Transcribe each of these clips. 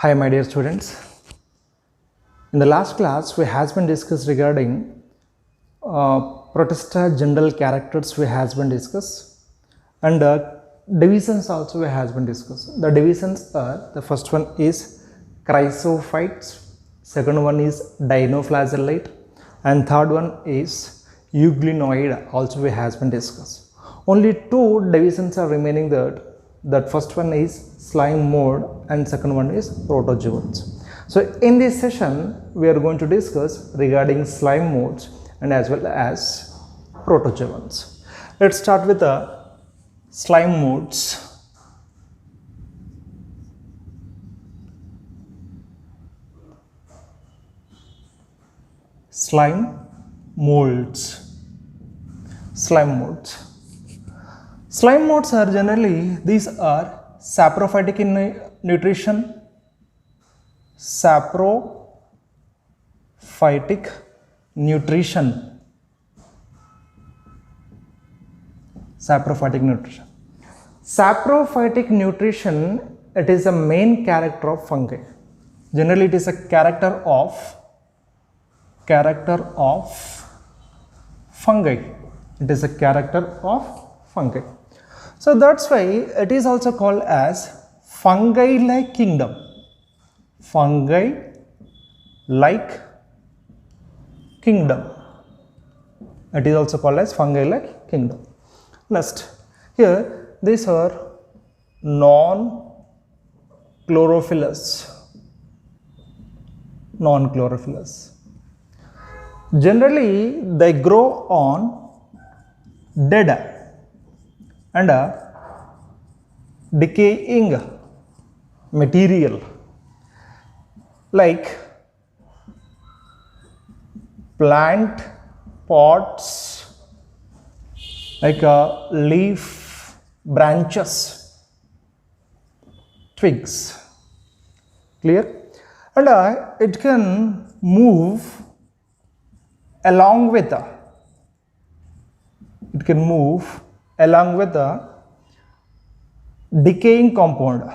Hi my dear students. In the last class we has been discussed regarding protista general characters we has been discussed and divisions also we has been discussed. The divisions are, the first one is chrysophytes, second one is dinoflagellate and third one is euglenoid also we has been discussed. Only two divisions are remaining there. That first one is slime mode and second one is protozoans. So in this session we are going to discuss regarding slime modes and as well as protozoans. Let's start with the slime modes. Slime molds. Slime modes. Slime modes are generally, these are saprophytic in nutrition, saprophytic nutrition, saprophytic nutrition. Saprophytic nutrition, it is a main character of fungi. Generally it is a character of fungi. It is a character of fungi. So that's why it is also called as fungi-like kingdom. Fungi-like kingdom. It is also called as fungi-like kingdom. Next, here these are non-chlorophyllous. Non-chlorophyllous. Generally, they grow on dead and decaying material like plant pods, like leaf branches, twigs. Clear? And it can move along with the decaying compound.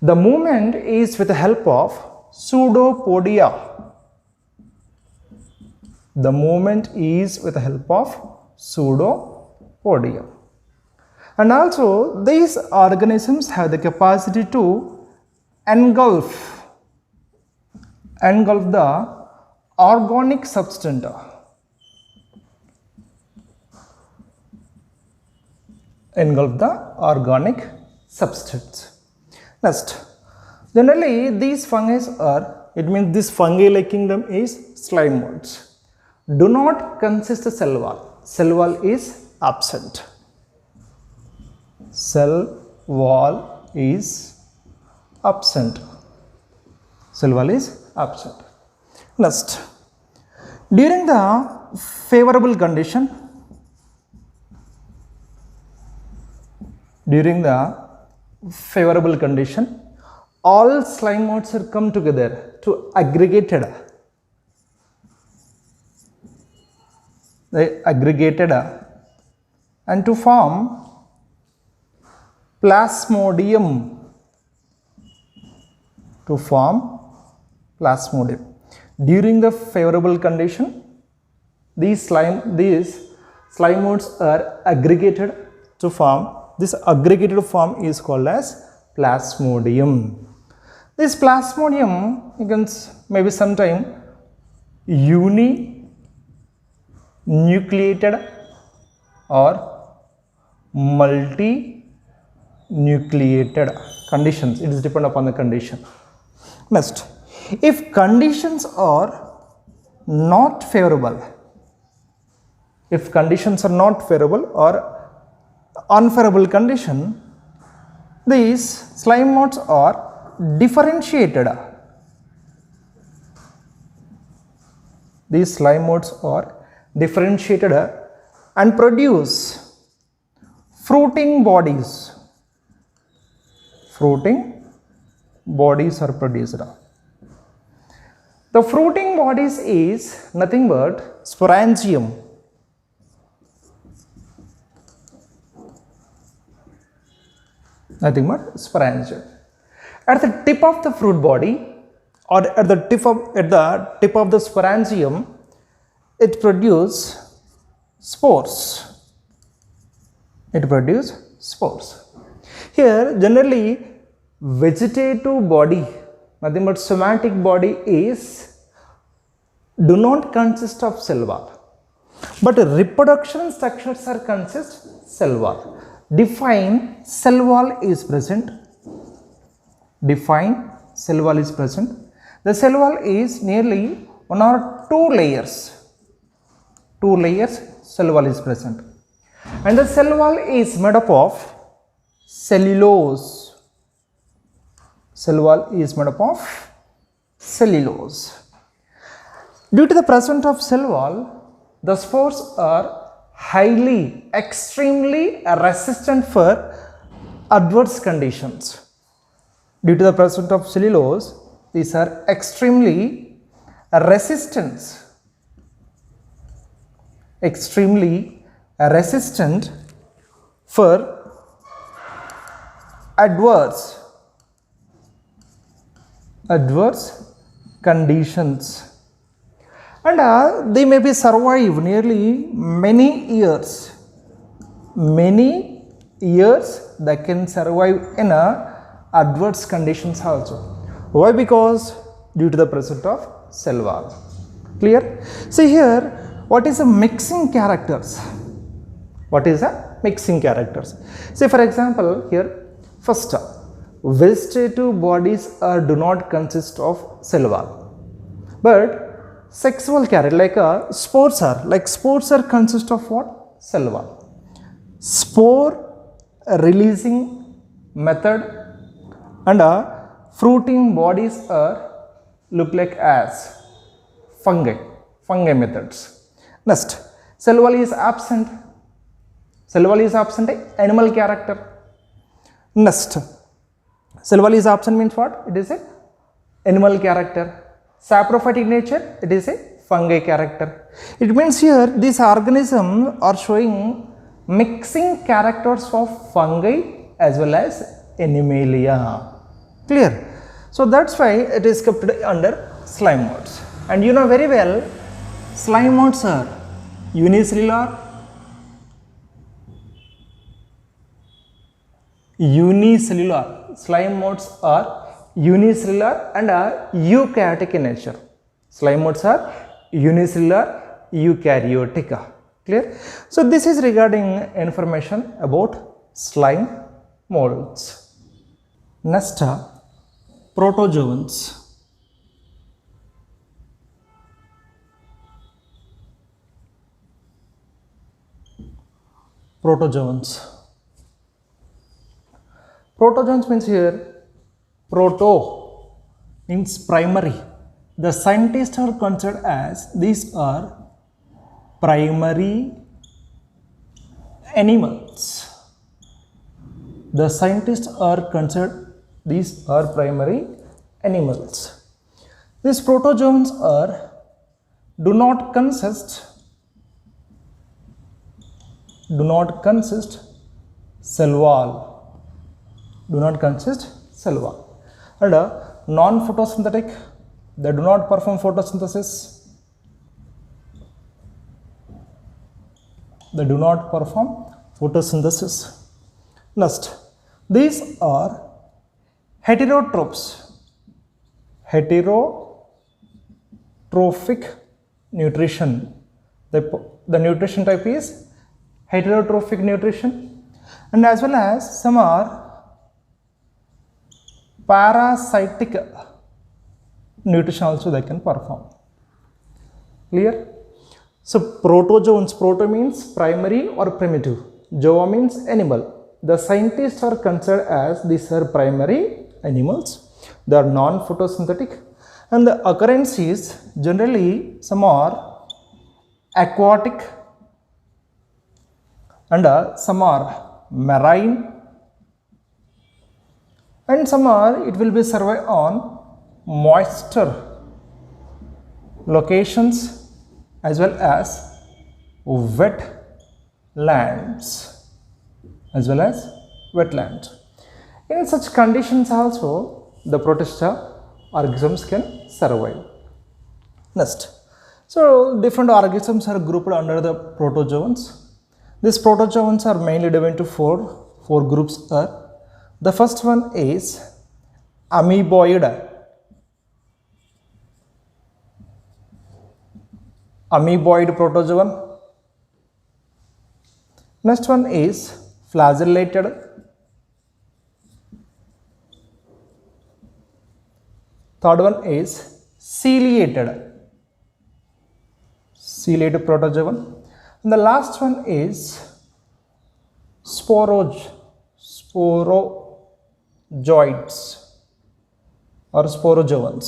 The movement is with the help of pseudopodia. And also these organisms have the capacity to engulf the organic substance. Next, generally these fungi are, it means this fungi-like kingdom is slime modes. Do not consist of cell wall. Cell wall is absent. Next, during the favorable condition, all slime modes are come together to aggregated. They aggregated and to form plasmodium. During the favorable condition, these slime modes are aggregated to form. This aggregated form is called as plasmodium. This plasmodium, you can maybe sometime uninucleated or multinucleated conditions. It is depend upon the condition. Next, if conditions are not favorable, or unfavorable condition, these slime modes are differentiated. And produce fruiting bodies. Are produced. The fruiting bodies is nothing but sporangium. nothing but sporangium. At the tip of the fruit body, or at the tip of the sporangium, it produces spores. It produces spores. Here generally vegetative body, nothing but somatic body, is do not consist of cell wall, but reproduction structures are consist cell wall. Define cell wall is present. Define cell wall is present. The cell wall is nearly one or two layers. Two layers cell wall is present, and the cell wall is made up of cellulose. Cell wall is made up of cellulose. Due to the presence of cell wall, the spores are highly, extremely resistant for adverse conditions. Due to the presence of cellulose, these are extremely resistant for adverse conditions, and they may be survive nearly many years. They can survive in adverse conditions also. Why? Because due to the presence of cell wall. Clear? See here, what is a mixing characters? What is a mixing characters? Say for example here, first, vegetative bodies do not consist of cell wall, but sexual character like spores are consist of what? Cell wall. Spore releasing method and fruiting bodies are look like as fungi methods. Next, cell wall is absent. Animal character. Next, cell wall is absent means what? It is a animal character. Saprophytic nature, it is a fungi character. It means here these organisms are showing mixing characters of fungi as well as animalia. Clear? So that's why it is kept under slime modes. And you know very well, slime modes are unicellular, slime modes are unicellular and eukaryotic in nature. Slime modes are unicellular, eukaryotic. Clear? So this is regarding information about slime modes. Next, protozoans. Protozoans means here, proto means primary. The scientists are considered as these are primary animals. The scientists are considered these are primary animals. These protozoans do not consist cell wall. And non-photosynthetic, they do not perform photosynthesis. Next, these are heterotrophs. Heterotrophic nutrition. The nutrition type is heterotrophic nutrition, and as well as some are parasitic nutrition also they can perform. Clear? So protozoans, proto means primary or primitive, zoa means animal. The scientists are considered as these are primary animals. They are non-photosynthetic, and the occurrence is generally some are aquatic and some are marine, and some are it will be survive on moisture locations as well as wetlands. In such conditions also, the protista organisms can survive. Next, so different organisms are grouped under the protozoans. These protozoans are mainly divided into four groups are. The first one is amoeboid. Amoeboid protozoan. Next one is flagellated. Third one is ciliated protozoan. And the last one is sporozoids or sporozoans.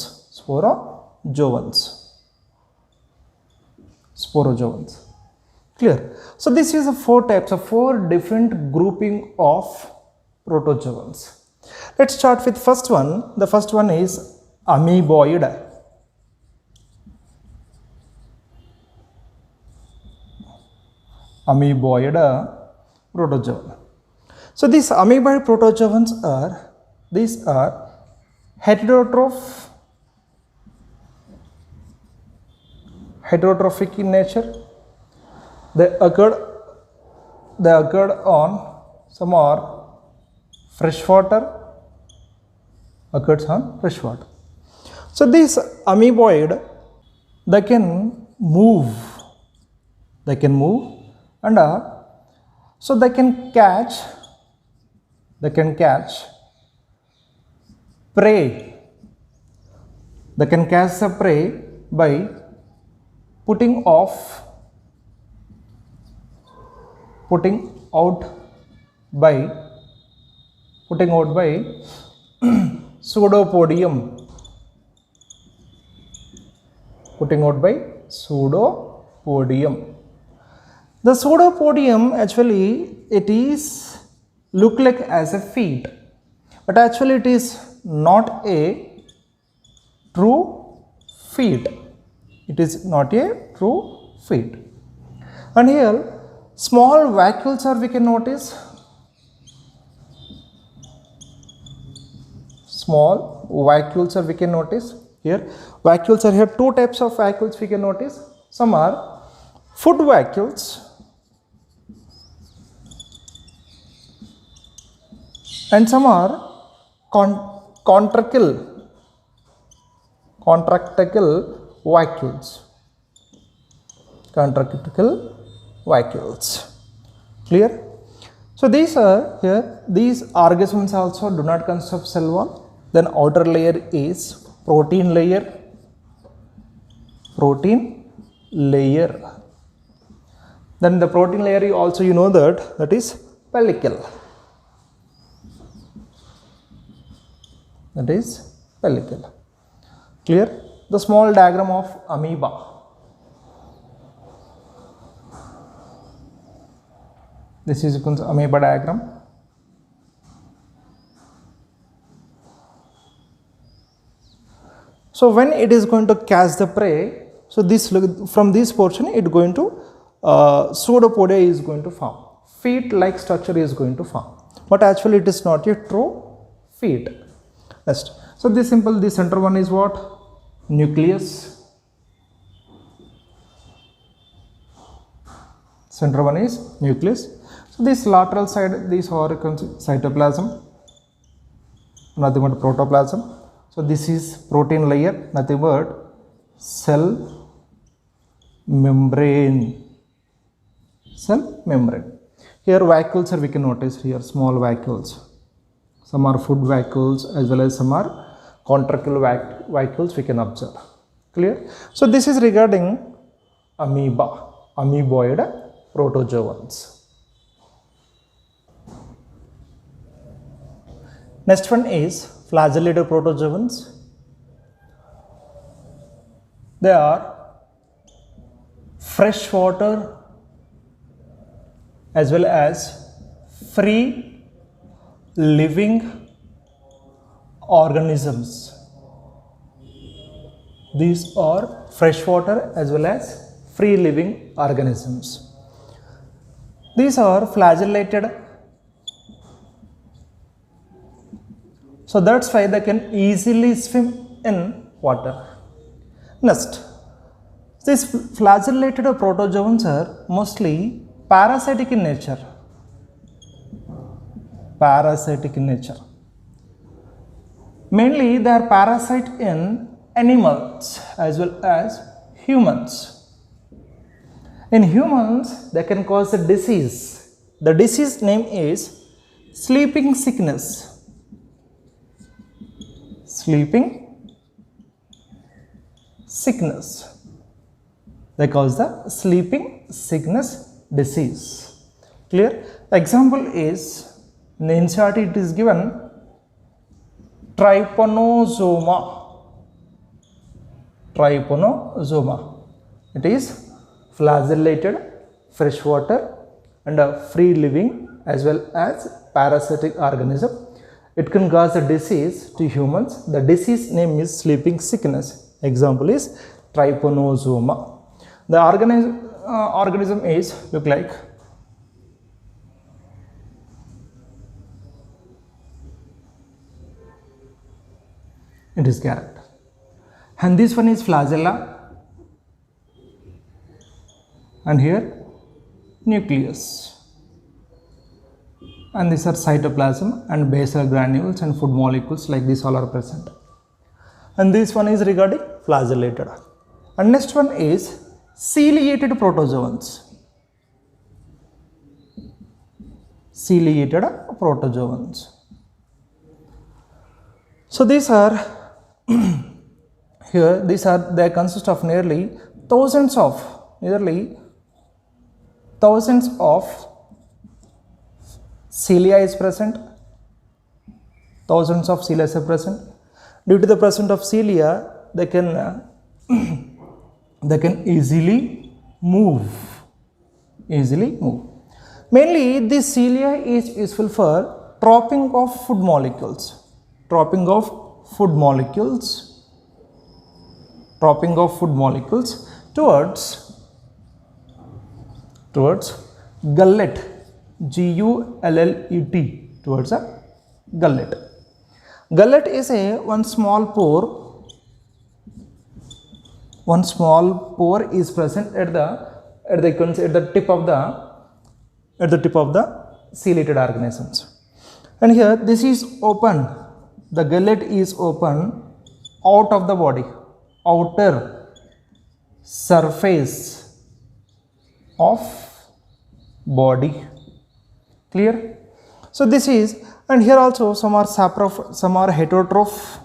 Clear? So this is a four different grouping of protozoans. Let's start with first one. The first one is amoeboid. Amoeboid protozoan. So these amoeboid protozoans are heterotrophic in nature. They occurred on some are freshwater. So these amoeboid, they can move and so they can catch prey. They can catch the prey by putting out by pseudopodium. The pseudopodium actually it is look like as a feet, but actually it is not a true feet. And here small vacuoles are we can notice. Here vacuoles are here. Two types of vacuoles we can notice. Some are food vacuoles and some are contractile vacuoles. Clear? So these are here. These organisms also do not consist of cell wall. Then outer layer is protein layer. Then the protein layer also you know that is pellicle. Clear? The small diagram of amoeba. This is amoeba diagram. So when it is going to catch the prey, so this from this portion it going to pseudopodia is going to form. Feet-like structure is going to form, but actually it is not a true feet. Next, so this center one is what? Nucleus. Center one is nucleus. So this lateral side, these are cytoplasm, nothing but protoplasm. So this is protein layer, nothing but cell membrane. Here vacuoles are we can notice here, small vacuoles. Some are food vacuoles as well as some are contractile vacuoles we can observe. Clear? So this is regarding amoeboid protozoans. Next one is flagellated protozoans. They are freshwater as well as free living organisms. These are freshwater as well as free living organisms. These are flagellated So that's why they can easily swim in water. Next, these flagellated protozoans are mostly parasitic in nature. Parasitic in nature. Mainly they are parasite in animals as well as humans. In humans, they can cause a disease. The disease name is sleeping sickness. Sleeping sickness. They cause the sleeping sickness disease. Clear? The example is in the NCERT it is given trypanosoma. Trypanosoma. It is flagellated freshwater and a free living as well as parasitic organism. It can cause a disease to humans. The disease name is sleeping sickness. Example is trypanosoma. The organism is look like it is carrot, and this one is flagella, and here nucleus, and these are cytoplasm and basal granules and food molecules like this all are present. And this one is regarding flagellated. And next one is ciliated protozoans. Ciliated protozoans. So these are here they consist of nearly thousands of cilia is present. Thousands of cilia are present. Due to the presence of cilia, they can easily move. Mainly, this cilia is useful for trapping of food molecules. Trapping of food molecules towards gullet. Gullet. Towards a gullet. Gullet is one small pore. One small pore is present at the tip of the ciliated organisms. And here this is open. The gullet is open out of the body, outer surface of body. Clear? So this is, and here also some are heterotroph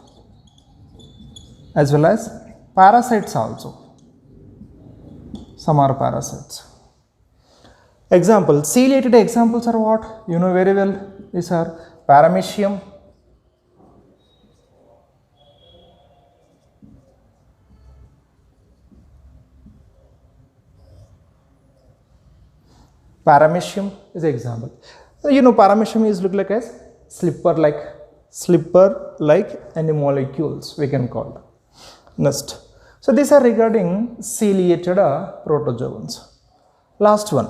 as well as parasites also. Some are parasites. Example, ciliated examples are what? You know very well. These are Paramecium, Paramecium is an example. You know Paramecium is look like as slipper like animalcules we can call it. Next. So these are regarding ciliated protozoans. Last one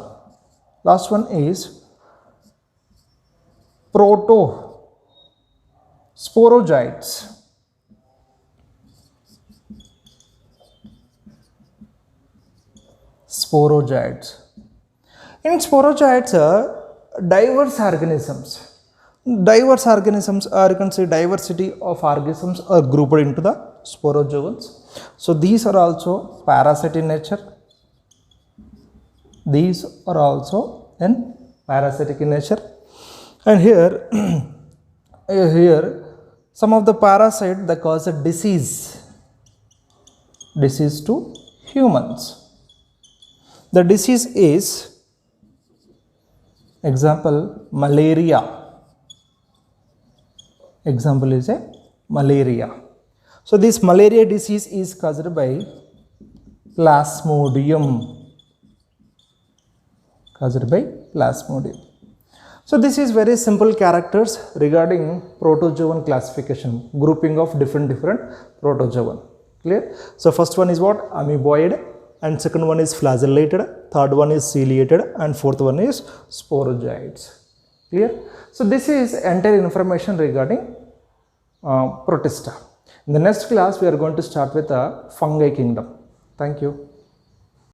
is protosporozoites. In sporozoites diverse organisms or you can say diversity of organisms are grouped into the sporozoans. So these are also parasite in nature. These are also in parasitic in nature. And here some of the parasite that cause a disease to humans. The disease is example malaria. Example is a malaria. So this malaria disease is caused by Plasmodium. So this is very simple characters regarding protozoan classification, grouping of different protozoan. Clear? So first one is what? Amoeboid, and second one is flagellated, third one is ciliated, and fourth one is sporozoites. Clear? So this is entire information regarding Protista. In the next class, we are going to start with the fungi kingdom. Thank you.